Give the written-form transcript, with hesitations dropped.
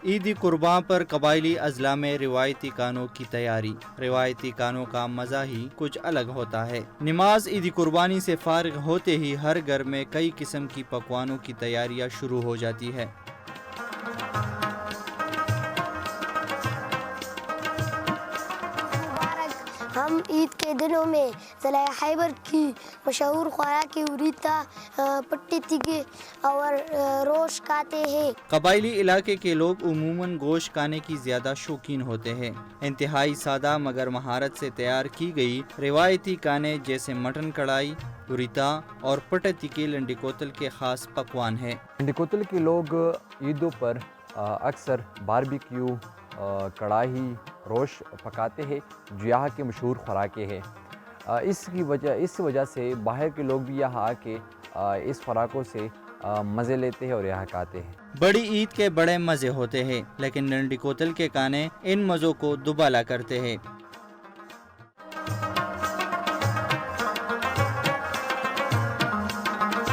عید قرباں پر قبائلی اضلاع میں روایتی کھانوں کی تیاری۔ روایتی کھانوں کا مزہ ہی کچھ الگ ہوتا ہے۔ نماز عید قربانی سے فارغ ہوتے ہی ہر گھر میں کئی قسم کی پکوانوں کی تیاریاں شروع ہو جاتی ہے۔ ہم عید کے دنوں میں ضلع خیبر کی مشہور خوراک اریتا، پٹی تیگے اور روش کھاتے ہیں۔ قبائلی علاقے کے لوگ عموماً گوشت کھانے کی زیادہ شوقین ہوتے ہیں۔ انتہائی سادہ مگر مہارت سے تیار کی گئی روایتی کھانے جیسے مٹن کڑھائی، اریتا اور پٹی تیگے لنڈی کوتل کے خاص پکوان ہیں۔ لنڈی کوتل کے لوگ عیدوں پر اکثر باربیکیو، کڑاہی، روش پکاتے ہیں جو یہاں کے مشہور خوراکیں ہیں۔ اس وجہ سے باہر کے لوگ بھی یہاں آ کے اس خوراکوں سے مزے لیتے ہیں اور یہاں کھاتے ہیں۔ بڑی عید کے بڑے مزے ہوتے ہیں لیکن لنڈی کوتل کے کھانے ان مزوں کو دوبالا کرتے ہیں۔